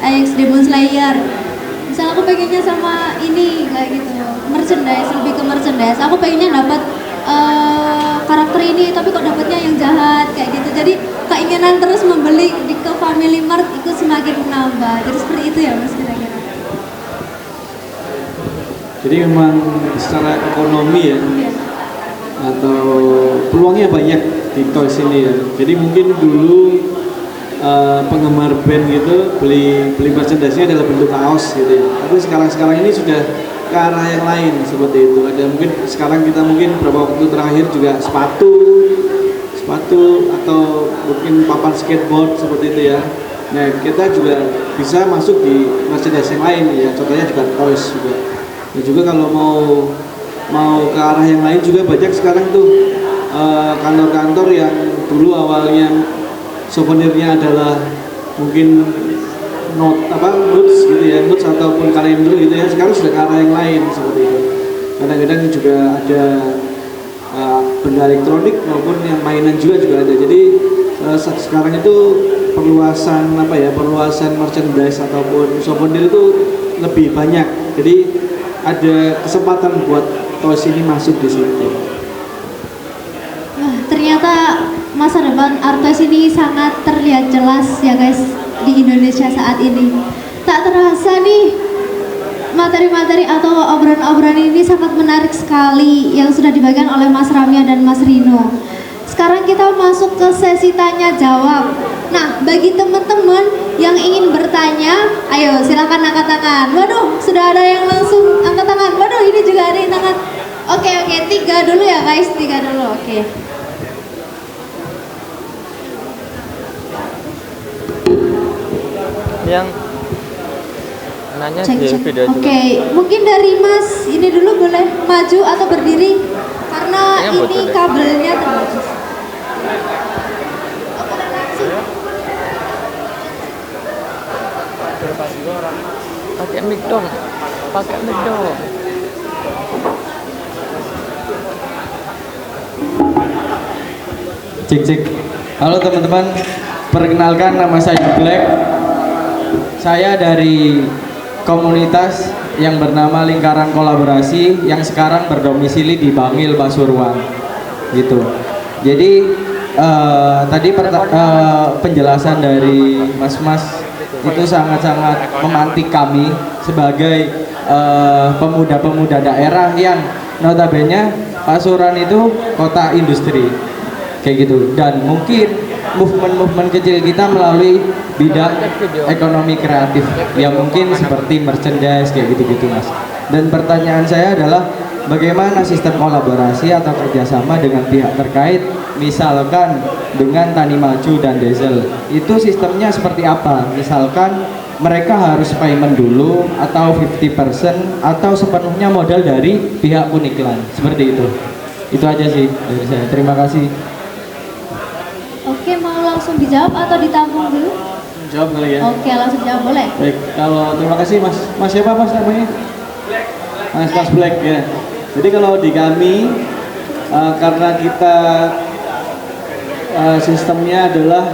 X Demon Slayer, misal aku pengennya sama ini kayak gitu, merchandise, lebih ke merchandise. Aku pengennya dapat karakter ini tapi kok dapatnya yang jahat kayak gitu. Jadi keinginan terus membeli ke Family Mart itu semakin menambah. Jadi seperti itu ya Mas kira-kira. Jadi memang secara ekonomi ya, atau peluangnya banyak di toys ini ya. Jadi mungkin dulu penggemar band gitu beli merchandise-nya adalah bentuk kaos gitu ya. Tapi sekarang ini sudah ke arah yang lain seperti itu. Ada mungkin sekarang kita mungkin beberapa waktu terakhir juga sepatu atau mungkin papan skateboard seperti itu ya. Nah kita juga bisa masuk di merchandise yang lain ya. Contohnya juga toys juga. Dan juga kalau mau ke arah yang lain juga banyak sekarang tuh kantor-kantor yang dulu awalnya souvenirnya adalah mungkin notes gitu ya, notes ataupun kalender gitu ya, sekarang sudah ke arah yang lain seperti itu. Kadang-kadang juga ada benda elektronik maupun yang mainan juga ada. Jadi sekarang itu perluasan merchandise ataupun souvenir itu lebih banyak. Jadi ada kesempatan buat toys ini masuk di situ. Wah, ternyata masa depan Partoys ini sangat terlihat jelas ya guys di Indonesia saat ini. Tak terasa nih materi-materi atau obrolan-obrolan ini sangat menarik sekali yang sudah dibagikan oleh Mas Ramya dan Mas Rino. Sekarang kita masuk ke sesi tanya jawab. Nah, bagi teman-teman yang ingin bertanya, ayo silakan angkat tangan. Waduh, sudah ada yang langsung angkat tangan. Waduh, ini juga ada yang tangan. Oke, 3 dulu ya guys, 3 dulu. Oke. Yang nanya Cek. di video juga. Oke, mungkin dari Mas ini dulu boleh maju atau berdiri karena Kayaknya ini butuh deh. kabelnya terputus. Pakai mic dong. Cek. Halo teman-teman, perkenalkan nama saya Black. Saya dari komunitas yang bernama Lingkaran Kolaborasi yang sekarang berdomisili di Bangil, Pasuruan. Gitu. Jadi tadi penjelasan dari mas-mas itu sangat-sangat memantik kami sebagai pemuda-pemuda daerah yang notabene Pasuruan itu kota industri kayak gitu, dan mungkin movement kecil kita melalui bidang ekonomi kreatif yang mungkin seperti merchandise kayak gitu-gitu mas. Dan pertanyaan saya adalah bagaimana sistem kolaborasi atau kerjasama dengan pihak terkait, misalkan dengan Tani Maju dan Diesel, itu sistemnya seperti apa? Misalkan mereka harus payment dulu atau 50% atau sepenuhnya modal dari pihak Uniklan, seperti itu. Itu aja sih dari saya. Terima kasih. Oke, mau langsung dijawab atau ditampung dulu? Jawab kali ya. Oke, langsung jawab boleh. Baik, kalau terima kasih Mas. Mas siapa Mas namanya? Mas Black ya. Jadi kalau di kami karena kita sistemnya adalah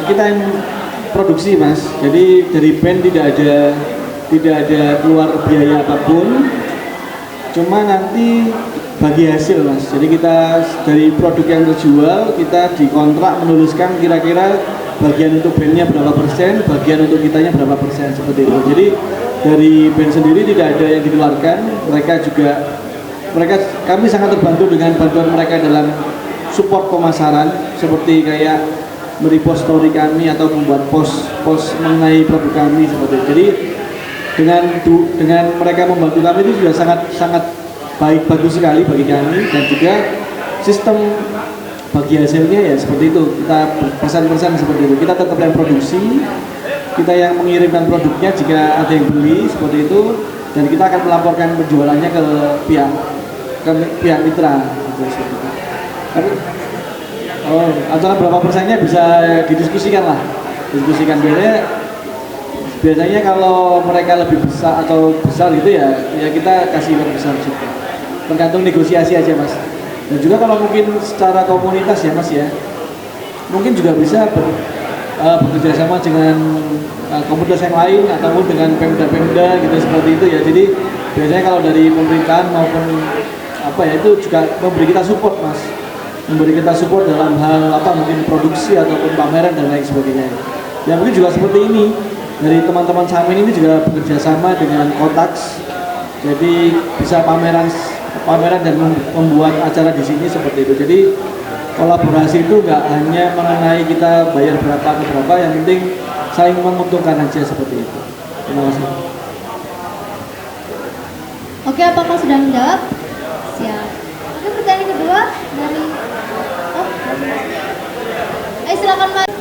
kita yang produksi Mas. Jadi dari band tidak ada keluar biaya apapun. Cuma nanti bagi hasil Mas. Jadi kita dari produk yang terjual kita dikontrak menuliskan kira-kira bagian untuk bandnya berapa persen, bagian untuk kitanya berapa persen, seperti itu. Jadi dari band sendiri tidak ada yang dikeluarkan. Kami sangat terbantu dengan bantuan mereka dalam support pemasaran, seperti kayak merepost story kami atau membuat post mengenai produk kami seperti itu. Jadi dengan mereka membantu kami itu sudah sangat bagus sekali bagi kami, dan juga sistem bagi hasilnya ya seperti itu. Kita persen seperti itu. Kita tetap yang produksi, kita yang mengirimkan produknya jika ada yang beli seperti itu, dan kita akan melaporkan penjualannya ke pihak mitra seperti itu. Tapi antara berapa persennya bisa didiskusikan lah, biasanya kalau mereka lebih besar atau besar gitu ya kita kasih lebih besar juga, tergantung negosiasi aja Mas. Dan juga kalau mungkin secara komunitas ya Mas ya, mungkin juga bisa bekerja sama dengan komunitas yang lain ataupun dengan pemda gitu seperti itu ya. Jadi biasanya kalau dari pemerintahan maupun apa ya itu juga memberi kita support Mas, memberi kita support dalam hal mungkin produksi ataupun pameran dan lain sebagainya. Ya mungkin juga seperti ini dari teman-teman Samin ini juga bekerja sama dengan Kotax, jadi bisa pameran dan membuat acara di sini seperti itu. Jadi kolaborasi itu nggak hanya mengenai kita bayar berapa ke berapa, yang penting saling menguntungkan aja seperti itu. Terima kasih. Oke, apakah sudah menjawab? Siap. Oke, pertanyaan kedua dari silakan Mas.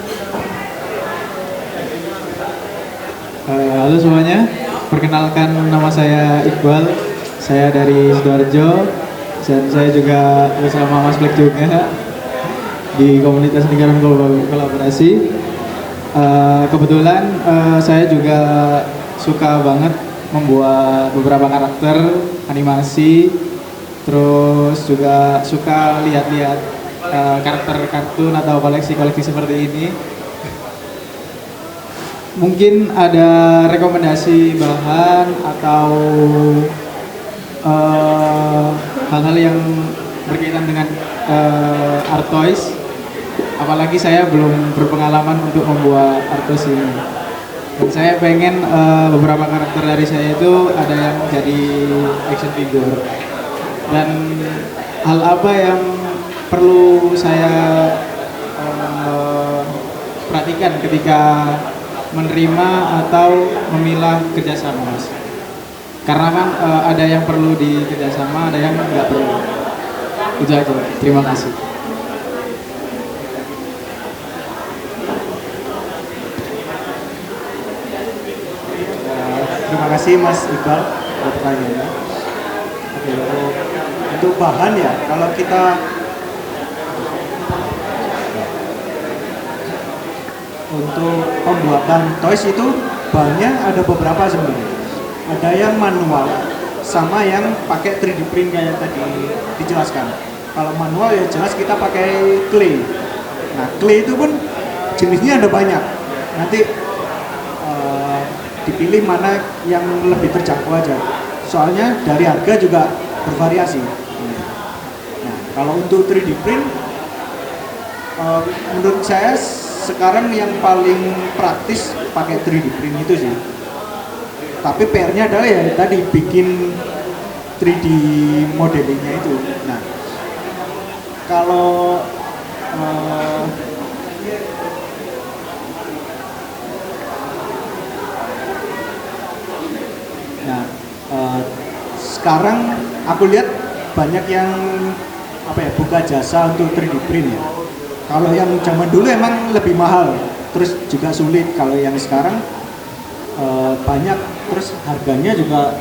Halo semuanya, perkenalkan nama saya Iqbal, saya dari Sidoarjo, dan saya juga bersama Mas Black juga di komunitas lingkaran kolaborasi. Kebetulan saya juga suka banget membuat beberapa karakter animasi, terus juga suka lihat-lihat karakter kartun atau koleksi-koleksi seperti ini. Mungkin ada rekomendasi bahan atau hal-hal yang berkaitan dengan art toys, apalagi saya belum berpengalaman untuk membuat art toys ini. Dan saya pengen beberapa karakter dari saya itu ada yang jadi action figure. Dan hal apa yang perlu saya perhatikan ketika menerima atau memilah kerjasama Mas? Karena kan ada yang perlu di kerjasama, ada yang nggak perlu. Itu aja. Terima kasih. Terima kasih Mas Iqbal untuk pertanyaannya. Oke, untuk bahan ya, kalau kita untuk pembuatan toys itu bahannya ada beberapa sebenarnya. Ada yang manual sama yang pakai 3D print yang tadi dijelaskan. Kalau manual ya jelas kita pakai clay. Nah, clay itu pun jenisnya ada banyak. Nanti dipilih mana yang lebih terjangkau aja. Soalnya dari harga juga bervariasi. Nah, kalau untuk 3D print menurut saya sekarang yang paling praktis pakai 3D print itu sih. Tapi PR-nya adalah ya tadi bikin 3D modelingnya itu. Nah, kalau sekarang aku lihat banyak yang buka jasa untuk 3D print ya. Kalau yang zaman dulu emang lebih mahal, terus juga sulit. Kalau yang sekarang banyak, terus harganya juga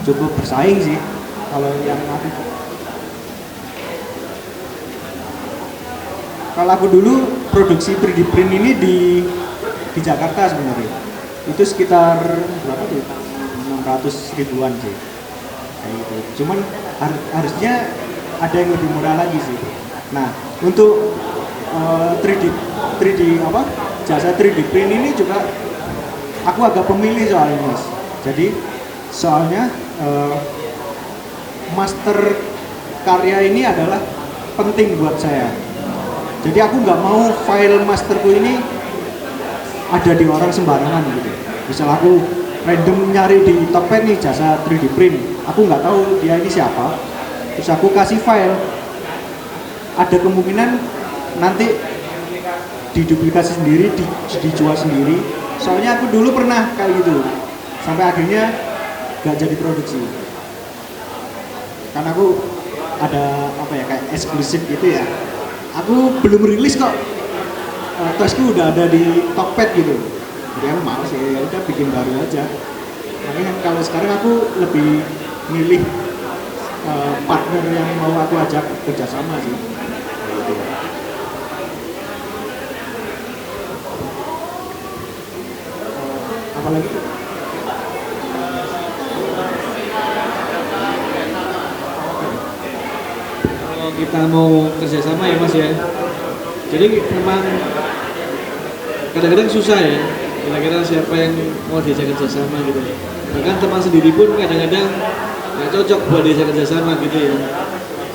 cukup bersaing sih. Kalau aku dulu produksi 3D print ini di Jakarta sebenarnya itu sekitar berapa tuh? 600 ribuan sih. Kayak gitu. Cuman harusnya ada yang lebih murah lagi sih. Nah, untuk 3D jasa 3D print ini juga aku agak pemilih soalnya, Mas. Jadi soalnya master karya ini adalah penting buat saya. Jadi aku nggak mau file masterku ini ada di orang sembarangan gitu. Misal aku random nyari di Tokped nih jasa 3D print, aku nggak tahu dia ini siapa, terus aku kasih file, ada kemungkinan nanti diduplikasi sendiri, dijual sendiri. Soalnya aku dulu pernah kayak gitu, sampai akhirnya nggak jadi produksi. Karena aku ada kayak eksklusif gitu ya. Aku belum rilis kok, tasku udah ada di Tokped gitu. Jadi aku males ya udah bikin baru aja. Makanya kalau sekarang aku lebih milih partner yang mau aku ajak kerjasama sih. Apalagi kalau kita mau kerjasama ya Mas ya, jadi memang kadang-kadang susah ya, kira-kira siapa yang mau diajak kerjasama gitu. Bahkan teman sendiri pun kadang-kadang nggak cocok buat diajak kerjasama gitu ya.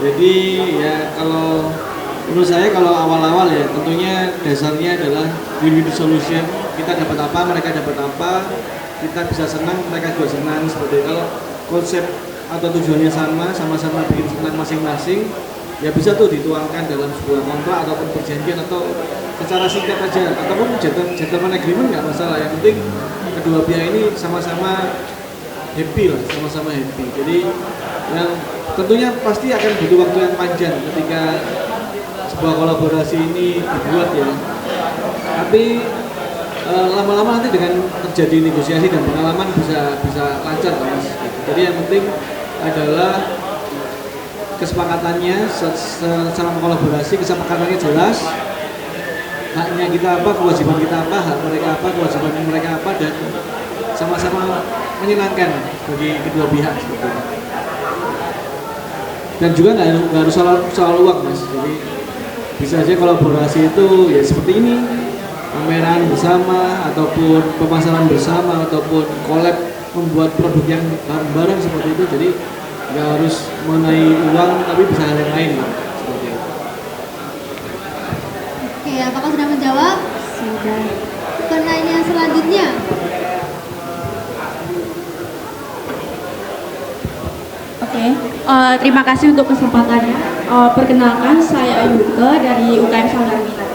Jadi ya kalau menurut saya kalau awal-awal ya tentunya dasarnya adalah win-win solution. Kita dapat apa, mereka dapat apa, kita bisa senang, mereka juga senang. Seperti kalau konsep atau tujuannya sama-sama bikin senang masing-masing, ya bisa tuh dituangkan dalam sebuah kontrak ataupun perjanjian atau secara singkat aja, ataupun gentleman agreement nggak masalah. Yang penting kedua pihak ini sama-sama happy lah, sama-sama happy. Jadi yang tentunya pasti akan butuh waktu yang panjang ketika sebuah kolaborasi ini dibuat ya. Tapi lama-lama nanti dengan terjadi negosiasi dan pengalaman bisa lancar Mas. Jadi yang penting adalah kesepakatannya secara kolaborasi, kesepakatannya jelas, haknya kita apa, kewajiban kita apa, hak mereka apa, kewajiban mereka apa, dan sama-sama menyenangkan bagi kedua pihak seperti itu. Dan juga nggak harus soal uang Mas. Jadi bisa aja kolaborasi itu ya seperti ini, pameran bersama ataupun pemasaran bersama ataupun collab membuat produk yang bareng-bareng seperti itu. Jadi nggak harus mengenai uang tapi bisa hal yang lain seperti itu. Oke, apakah sudah menjawab? Sudah. Pertanyaan selanjutnya. Oke, terima kasih untuk kesempatannya. Perkenalkan, saya Ayuke dari UKM Sanggar Minat.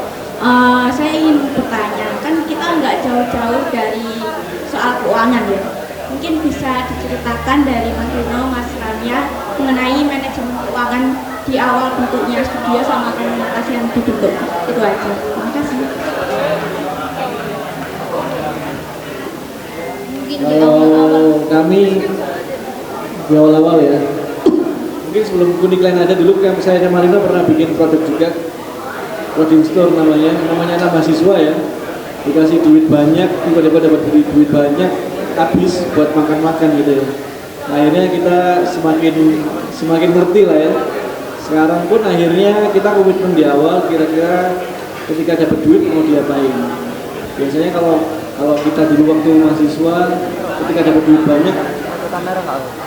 Saya ingin bertanya, kan kita nggak jauh-jauh dari soal keuangan ya. Mungkin bisa diceritakan dari Mas Rino, Mas Rania mengenai manajemen keuangan di awal bentuknya studio sama komunitas yang dibentuk. Itu aja. Terima kasih. Mungkin di Kalau awal-awal. kami di awal-awal ya, mungkin sebelum Kuning Lain ada dulu saya sama Marino pernah bikin produk juga, clothing store namanya anak mahasiswa ya, dikasih duit banyak, tiba-tiba dapat duit banyak, habis buat makan-makan gitu ya. Akhirnya kita semakin ngerti lah ya. Sekarang pun akhirnya kita komitmen di awal, kira-kira ketika dapat duit mau diapain. Biasanya kalau kita dulu waktu mahasiswa, ketika dapat duit banyak,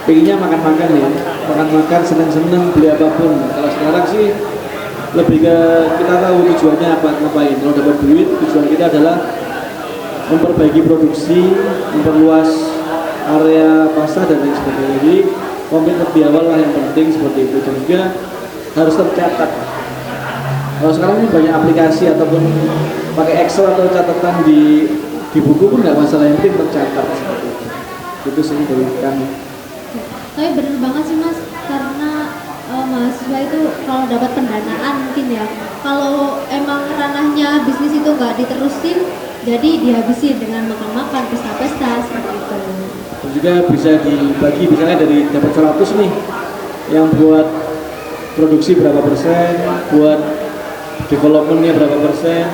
pengennya makan-makan ya, makan-makan, seneng-seneng, beli apapun. Kalau sekarang sih lebih ke kita tahu tujuannya apa, ngapain. Kalau dapat duit, tujuan kita adalah memperbaiki produksi, memperluas area pasar dan lain sebagainya. Jadi komitmen di awal lah yang penting seperti itu, dan juga harus tercatat. Kalau sekarang ini banyak aplikasi ataupun pakai Excel atau catatan di buku pun nggak masalah, yang penting tercatat seperti itu. Itu sih dari kami. Tapi bener banget sih Mas, karena mahasiswa itu kalau dapat pendanaan mungkin ya, kalau emang ranahnya bisnis itu nggak diterusin, jadi dihabisin dengan makan-makan, pesta-pesta seperti itu. Dan juga bisa dibagi, misalnya dari dapat 100 nih, yang buat produksi berapa persen, buat developmentnya berapa persen,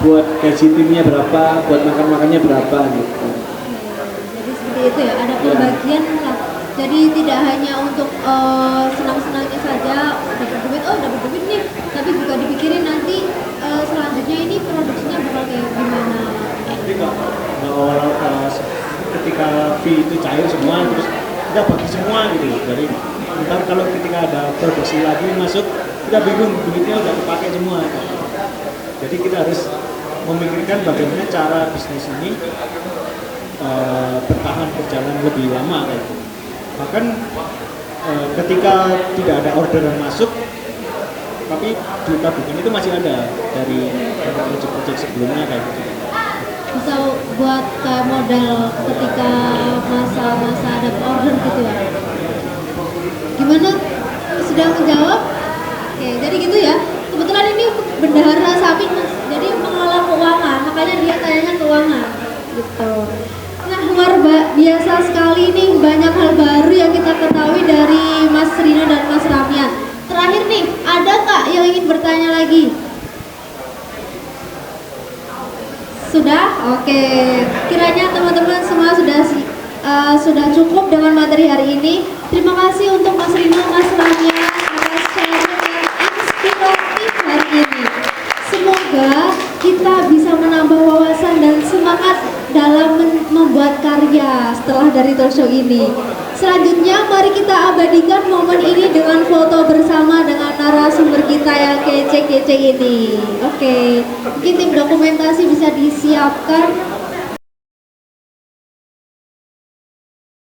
buat gaji timnya berapa, buat makan-makannya berapa gitu. Jadi seperti itu ya, ada pembagian lah. Jadi tidak hanya untuk senang-senangnya saja dapat duit, oh dapat duit nih, tapi juga dipikirin nanti selanjutnya ini produksinya bakal kayak gimana. Jadi nggak awal ketika fee itu cair semua terus kita bagi semua gitu. Jadi ntar kalau ketika ada produksi lagi masuk kita bingung duitnya udah dipakai semua. Jadi kita harus memikirkan bagaimana cara bisnis ini berjalan lebih lama kayak gitu. Bahkan ketika tidak ada orderan masuk, tapi duit tabungan itu masih ada dari proyek-proyek sebelumnya kayak gitu. Bisa buat kayak modal ketika masa-masa ada order gitu ya. Gimana? Sudah menjawab? Oke, jadi gitu ya. Kebetulan ini bendahara samping Mas, jadi mengelola keuangan, makanya dia tanyanya keuangan gitu. Nah, luar biasa sekali nih, banyak hal baru yang kita ketahui dari Mas Rino dan Mas Ramian. Terakhir nih, ada nggak yang ingin bertanya lagi? Sudah? Oke. Kiranya teman-teman semua sudah cukup dengan materi hari ini. Terima kasih untuk Mas Rino, Mas Ramian atas sharing yang inspiratif hari ini. Semoga kita bisa menambah wawasan dan semangat dalam membuat karya setelah dari talk show ini. Selanjutnya mari kita abadikan momen ini dengan foto bersama dengan narasumber kita yang kece-kece ini. Oke, mungkin tim dokumentasi bisa disiapkan